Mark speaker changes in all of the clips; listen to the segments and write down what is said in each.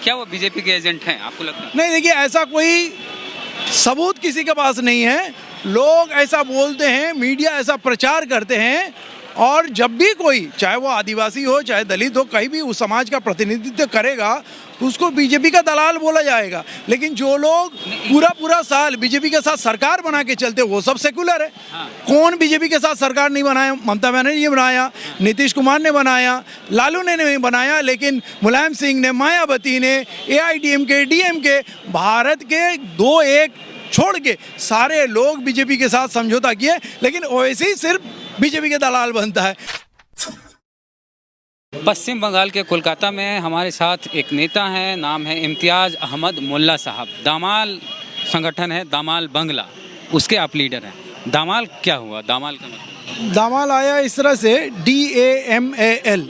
Speaker 1: क्या वो बीजेपी के एजेंट हैं आपको लगता है?
Speaker 2: नहीं, देखिए ऐसा कोई सबूत किसी के पास नहीं है। लोग ऐसा बोलते हैं, मीडिया ऐसा प्रचार करते हैं, और जब भी कोई, चाहे वो आदिवासी हो चाहे दलित हो, कहीं भी उस समाज का प्रतिनिधित्व करेगा तो उसको बीजेपी का दलाल बोला जाएगा। लेकिन जो लोग पूरा साल बीजेपी के साथ सरकार बना के चलते वो सब सेकुलर है।
Speaker 1: हाँ।
Speaker 2: कौन बीजेपी के साथ सरकार नहीं बनाया? ममता बनर्जी ने बनाया, नीतीश कुमार ने बनाया, लालू ने नहीं बनाया, लेकिन मुलायम सिंह ने, मायावती ने, AIDMK, DMK, भारत के 2-1 छोड़ के सारे लोग बीजेपी के साथ समझौता किए, लेकिन ओवैसी सिर्फ बीजेपी के दलाल बनता है।
Speaker 1: पश्चिम बंगाल के कोलकाता में हमारे साथ एक नेता हैं, नाम है इम्तियाज़ अहमद मुल्ला साहब। दामाल संगठन है, दामाल बंगला, उसके आप लीडर हैं। दामाल क्या हुआ? दामाल का मतलब?
Speaker 2: दामाल आया इस तरह से, DAMAL,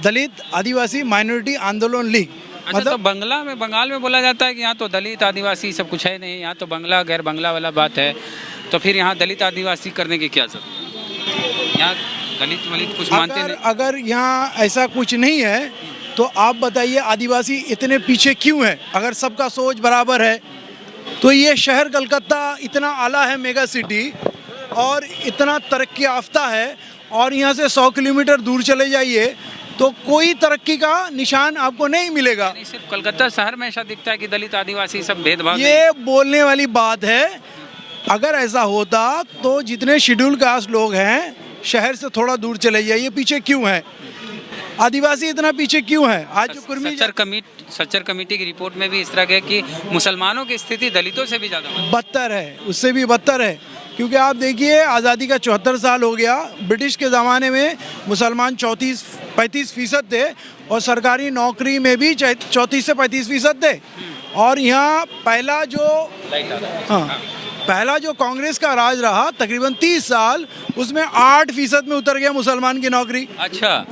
Speaker 2: दलित आदिवासी माइनॉरिटी आंदोलन लीग।
Speaker 1: अच्छा, तो बंगाल में बोला जाता है कि यहाँ तो दलित आदिवासी सब कुछ है नहीं, यहाँ तो बंगला गैर बंगला वाला बात है, तो फिर यहाँ दलित आदिवासी करने की क्या जरूरत? यहाँ दलित वलित कुछ मानते नहीं?
Speaker 2: अगर यहाँ ऐसा कुछ नहीं है तो आप बताइए आदिवासी इतने पीछे क्यों है? अगर सबका सोच बराबर है तो ये शहर कलकत्ता इतना आला है, मेगा सिटी, और इतना तरक्की याफ्ता है, और यहाँ से 100 किलोमीटर दूर चले जाइए तो कोई तरक्की का निशान आपको नहीं मिलेगा।
Speaker 1: सिर्फ कलकत्ता शहर में ऐसा दिखता है कि दलित आदिवासी सब भेदभाव?
Speaker 2: ये बोलने वाली बात है। अगर ऐसा होता तो जितने शेड्यूल कास्ट लोग हैं शहर से थोड़ा दूर चले जाइए, पीछे क्यों है? आदिवासी इतना पीछे क्यों है? आज जो कुर्मी
Speaker 1: सच्चर कमेटी की रिपोर्ट में भी इस तरह के कि मुसलमानों की स्थिति दलितों से भी ज़्यादा
Speaker 2: बदतर है, उससे भी बदतर है। क्योंकि आप देखिए, आज़ादी का 74 साल हो गया। ब्रिटिश के ज़माने में मुसलमान 34-35% थे, और सरकारी नौकरी में भी 34 से 35% थे। और यहाँ पहला जो कांग्रेस का राज रहा तकरीबन 30 साल, उसमें 8% में उतर गया मुसलमान की नौकरी।
Speaker 1: अच्छा।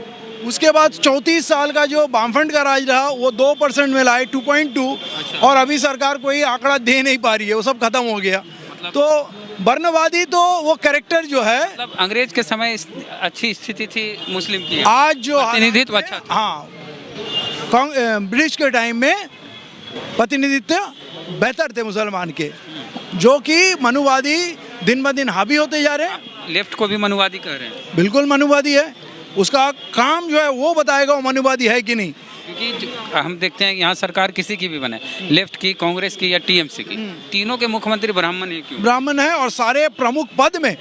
Speaker 2: उसके बाद 34 साल का जो वामफ्रंट का राज रहा वो 2% में लाए, 2.2।
Speaker 1: अच्छा।
Speaker 2: और अभी सरकार कोई आंकड़ा दे नहीं पा रही है, वो सब खत्म हो गया। तो वर्णवादी तो वो कैरेक्टर जो है,
Speaker 1: मतलब अंग्रेज के समय अच्छी स्थिति थी मुस्लिम की,
Speaker 2: आज जो
Speaker 1: प्रतिनिधित्व अच्छा था।
Speaker 2: हाँ, ब्रिटिश के टाइम में प्रतिनिधित्व बेहतर थे मुसलमान के, जो कि मनुवादी दिन ब दिन हावी होते जा रहे हैं।
Speaker 1: लेफ्ट को भी मनुवादी कह रहे हैं?
Speaker 2: बिल्कुल मनुवादी है। उसका काम जो है वो बताएगा वो मनुवादी है कि नहीं।
Speaker 1: क्योंकि हम देखते हैं यहाँ सरकार किसी की भी बने, लेफ्ट की, कांग्रेस की या TMC की, तीनों के मुख्यमंत्री ब्राह्मण ही क्यों?
Speaker 2: ब्राह्मण है, और सारे प्रमुख पद में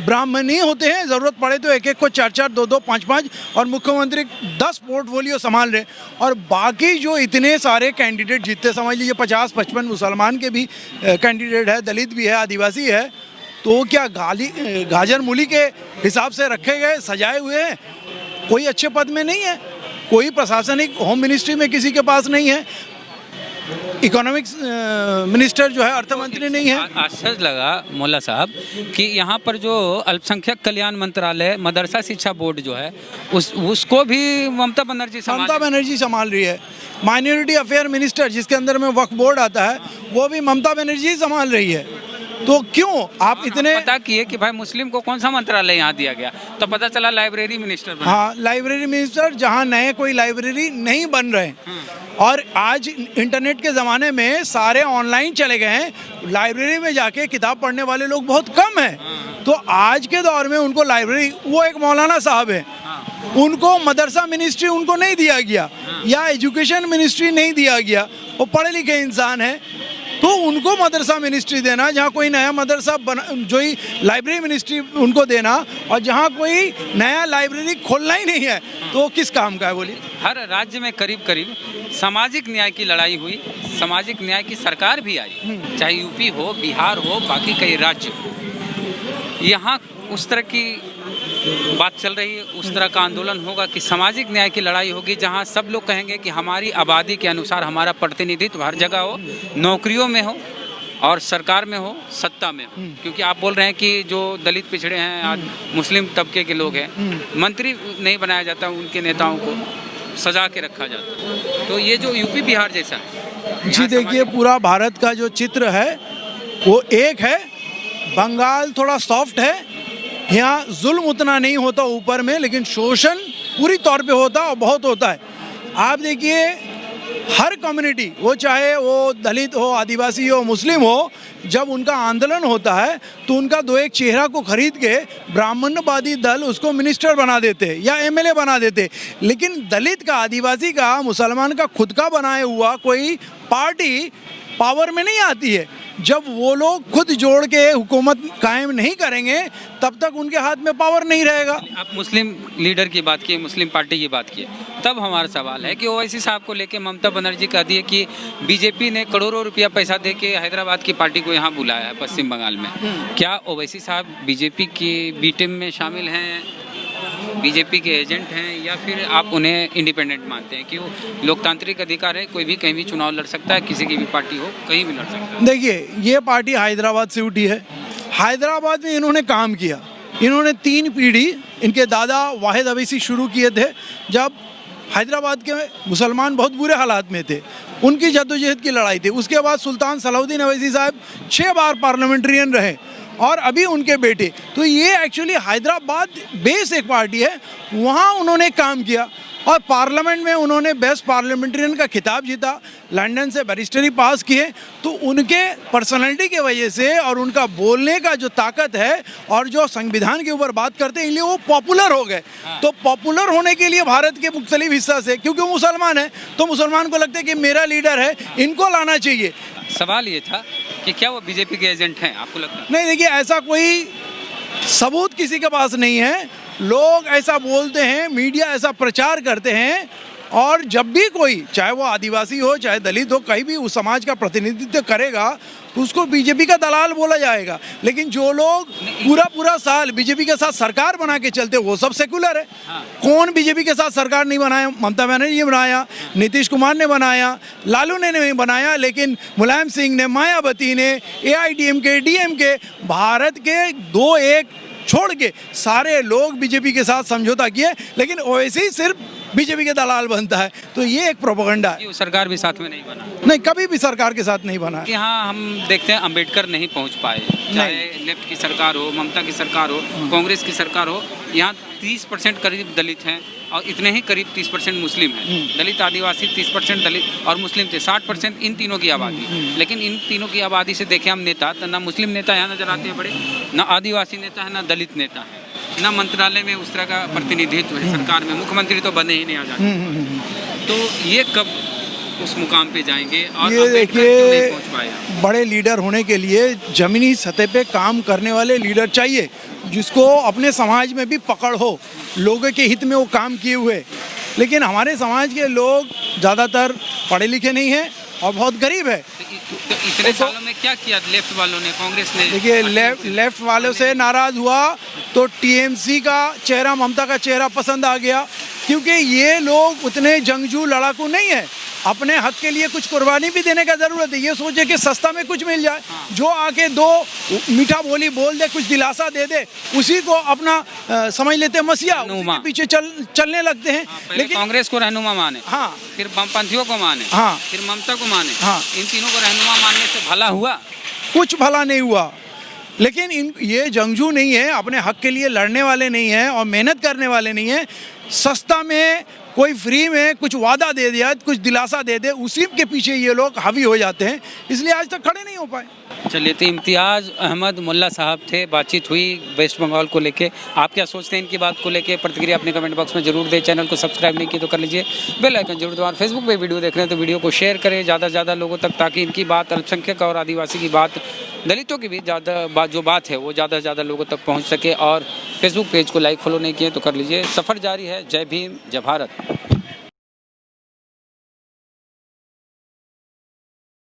Speaker 2: ब्राह्मण ही होते हैं। ज़रूरत पड़े तो एक एक को 4-4, 2-2, 5-5, और मुख्यमंत्री 10 पोर्टफोलियो संभाल रहे। और बाकी जो इतने सारे कैंडिडेट जीतते, समझ लीजिए 50-55 मुसलमान के भी कैंडिडेट है, दलित भी है, आदिवासी है, तो क्या गाजर मूली के हिसाब से रखे गए, सजाए हुए हैं? कोई अच्छे पद में नहीं है, कोई प्रशासनिक होम मिनिस्ट्री में किसी के पास नहीं है, इकोनॉमिक्स मिनिस्टर जो है, अर्थ मंत्री नहीं है।
Speaker 1: आश्चर्य लगा मुल्ला साहब कि यहाँ पर जो अल्पसंख्यक कल्याण मंत्रालय, मदरसा शिक्षा बोर्ड जो है, उसको भी ममता बनर्जी
Speaker 2: संभाल रही है। माइनॉरिटी अफेयर मिनिस्टर, जिसके अंदर में वक्फ बोर्ड आता है, वो भी ममता बनर्जी संभाल रही है। तो क्यों आप इतने
Speaker 1: पता किए कि भाई मुस्लिम को कौन सा मंत्रालय यहाँ दिया गया, तो पता चला लाइब्रेरी मिनिस्टर बना।
Speaker 2: हाँ, लाइब्रेरी मिनिस्टर, जहाँ नए कोई लाइब्रेरी नहीं बन रहे। और आज इंटरनेट के ज़माने में सारे ऑनलाइन चले गए हैं, लाइब्रेरी में जाके किताब पढ़ने वाले लोग बहुत कम हैं। तो आज के दौर में उनको लाइब्रेरी, वो एक मौलाना साहब है, उनको मदरसा मिनिस्ट्री उनको नहीं दिया गया, या एजुकेशन मिनिस्ट्री नहीं दिया गया। वो पढ़े लिखे इंसान है, तो उनको मदरसा मिनिस्ट्री देना, जहाँ कोई नया मदरसा जो ही लाइब्रेरी मिनिस्ट्री उनको देना, और जहाँ कोई नया लाइब्रेरी खोलना ही नहीं है, तो किस काम का है बोलिए?
Speaker 1: हर राज्य में करीब करीब सामाजिक न्याय की लड़ाई हुई, सामाजिक न्याय की सरकार भी आई, चाहे यूपी हो, बिहार हो, बाकी कई राज्य हो। यहाँ उस तरह की बात चल रही है, उस तरह का आंदोलन होगा कि सामाजिक न्याय की लड़ाई होगी, जहां सब लोग कहेंगे कि हमारी आबादी के अनुसार हमारा प्रतिनिधित्व हर जगह हो, नौकरियों में हो और सरकार में हो, सत्ता में हो। क्योंकि आप बोल रहे हैं कि जो दलित पिछड़े हैं, आज मुस्लिम तबके के लोग हैं, मंत्री नहीं बनाया जाता, उनके नेताओं को सजा के रखा जाता। तो ये जो यूपी बिहार जैसा है
Speaker 2: जी, देखिए पूरा भारत का जो चित्र है वो एक है। बंगाल थोड़ा सॉफ्ट है, यहाँ जुल्म उतना नहीं होता ऊपर में, लेकिन शोषण पूरी तौर पे होता और बहुत होता है। आप देखिए हर कम्युनिटी, वो चाहे वो दलित हो, आदिवासी हो, मुस्लिम हो, जब उनका आंदोलन होता है तो उनका दो एक चेहरा को खरीद के ब्राह्मणवादी दल उसको मिनिस्टर बना देते या एमएलए बना देते। लेकिन दलित का, आदिवासी का, मुसलमान का खुद का बनाया हुआ कोई पार्टी पावर में नहीं आती है। जब वो लोग खुद जोड़ के हुकूमत कायम नहीं करेंगे तब तक उनके हाथ में पावर नहीं रहेगा।
Speaker 1: आप मुस्लिम लीडर की बात किए, मुस्लिम पार्टी की बात किए, तब हमारा सवाल है कि ओवैसी साहब को लेके ममता बनर्जी कहती है कि बीजेपी ने करोड़ों रुपया पैसा दे के हैदराबाद की पार्टी को यहाँ बुलाया है पश्चिम बंगाल में। क्या ओवैसी साहब बीजेपी की बी टीम में शामिल हैं, बीजेपी के एजेंट हैं, या फिर आप उन्हें इंडिपेंडेंट मानते हैं कि वो लोकतांत्रिक अधिकार है, कोई भी कहीं भी चुनाव लड़ सकता है, किसी की भी पार्टी हो कहीं भी लड़ सकता है?
Speaker 2: देखिए, ये पार्टी हैदराबाद से उठी है। हैदराबाद में इन्होंने काम किया। इन्होंने 3 पीढ़ी, इनके दादा वाहिद अवैसी शुरू किए थे जब हैदराबाद के मुसलमान बहुत बुरे हालात में थे। उनकी जद्दोजहद की लड़ाई थी। उसके बाद सुल्तान सलाउद्दीन अवैसी साहब 6 बार पार्लियामेंट्रियन रहे और अभी उनके बेटे। तो ये एक्चुअली हैदराबाद बेस एक पार्टी है, वहाँ उन्होंने काम किया और पार्लियामेंट में उन्होंने बेस्ट पार्लियामेंट्रियन का खिताब जीता, लंदन से बैरिस्टरी पास किए। तो उनके पर्सनालिटी की वजह से और उनका बोलने का जो ताकत है और जो संविधान के ऊपर बात करते हैं, इसलिए वो पॉपुलर हो गए। तो पॉपुलर होने के लिए भारत के मुख्तलिफ हिस्सा से, क्योंकि वो मुसलमान है तो मुसलमान को लगता है कि मेरा लीडर है, इनको लाना चाहिए।
Speaker 1: सवाल ये था कि क्या वो बीजेपी के एजेंट हैं, आपको लगता है?
Speaker 2: नहीं, देखिए, ऐसा कोई सबूत किसी के पास नहीं है। लोग ऐसा बोलते हैं, मीडिया ऐसा प्रचार करते हैं, और जब भी कोई, चाहे वो आदिवासी हो चाहे दलित हो, कहीं भी उस समाज का प्रतिनिधित्व करेगा तो उसको बीजेपी का दलाल बोला जाएगा। लेकिन जो लोग पूरा साल बीजेपी के साथ सरकार बना के चलते, वो सब सेकुलर है। कौन बीजेपी के साथ सरकार नहीं बनाया? ममता बनर्जी ने बनाया, नीतीश कुमार ने बनाया, लालू ने नहीं बनाया, लेकिन मुलायम सिंह ने, मायावती ने, AIDMK, DMK, भारत के 2-1 छोड़ के सारे लोग बीजेपी के साथ समझौता किए। लेकिन ओवैसी सिर्फ बीजेपी के दलाल बनता है। तो ये एक प्रोपेगेंडा है।
Speaker 1: सरकार भी साथ में नहीं बना?
Speaker 2: नहीं, कभी भी सरकार के साथ नहीं बना है।
Speaker 1: यहाँ हम देखते हैं अंबेडकर नहीं पहुँच पाए, चाहे लेफ्ट की सरकार हो, ममता की सरकार हो, कांग्रेस की सरकार हो। यहाँ 30% करीब दलित हैं और इतने ही करीब 30% मुस्लिम हैं। दलित, आदिवासी 30% दलित और मुस्लिम थे, 60% इन तीनों की आबादी। लेकिन इन तीनों की आबादी से देखें हम नेता, तो ना मुस्लिम नेता यहाँ नजर आते हैं बड़े, ना आदिवासी नेता है, ना दलित नेता है, ना मंत्रालय में उस तरह का प्रतिनिधित्व है सरकार में, मुख्यमंत्री तो बने ही नहीं आ जाते। तो ये कब उस मुकाम पे जाएंगे? और
Speaker 2: ये देखिए,
Speaker 1: पहुंच पाए
Speaker 2: बड़े लीडर होने के लिए जमीनी सतह पे काम करने वाले लीडर चाहिए, जिसको अपने समाज में भी पकड़ हो, लोगों के हित में वो काम किए हुए। लेकिन हमारे समाज के लोग ज़्यादातर पढ़े लिखे नहीं हैं और बहुत गरीब है।
Speaker 1: तो इतने सालों में क्या किया लेफ्ट वालों ने, कांग्रेस ने?
Speaker 2: देखिए, लेफ्ट वालों से नाराज़ हुआ तो TMC का चेहरा, ममता का चेहरा पसंद आ गया, क्योंकि ये लोग उतने जंगजू लड़ाकू नहीं है। अपने हक के लिए कुछ कुर्बानी भी देने का ज़रूरत है। ये सोचे कि सस्ता में कुछ मिल जाए, जो आके 2 मीठा बोली बोल दे, कुछ दिलासा दे दे, उसी को अपना समझ लेते हैं मसीहा, उसके पीछे चलने लगते हैं।
Speaker 1: लेकिन कांग्रेस को रहनुमा माने,
Speaker 2: हाँ,
Speaker 1: फिर वामपंथियों को माने,
Speaker 2: हाँ,
Speaker 1: फिर ममता को माने,
Speaker 2: हाँ,
Speaker 1: इन तीनों को रहनुमा मानने से भला हुआ?
Speaker 2: कुछ भला नहीं हुआ। लेकिन ये जंगजू नहीं है, अपने हक के लिए लड़ने वाले नहीं हैं और मेहनत करने वाले नहीं हैं। सस्ता में, कोई फ्री में कुछ वादा दे दिया, कुछ दिलासा दे दे, उसी के पीछे ये लोग हावी हो जाते हैं, इसलिए आज तक खड़े नहीं हो पाए।
Speaker 1: चलिए, तो इम्तियाज़ अहमद मुल्ला साहब थे, बातचीत हुई वेस्ट बंगाल को लेके। आप क्या सोचते हैं इनकी बात को लेके? प्रतिक्रिया अपने कमेंट बॉक्स में जरूर दें। चैनल को सब्सक्राइब नहीं किया तो कर लीजिए, बेल आइकन जरूर दबाएं। फेसबुक पे वीडियो देख रहे हैं तो वीडियो को शेयर करें ज़्यादा से ज़्यादा लोगों तक, ताकि इनकी बात, अल्पसंख्यक और आदिवासी की बात, दलितों की भी जो बात है वो ज़्यादा से ज़्यादा लोगों तक पहुँच सके। और फेसबुक पेज को लाइक फॉलो नहीं किए तो कर लीजिए। सफ़र जारी है। जय भीम, जय भारत।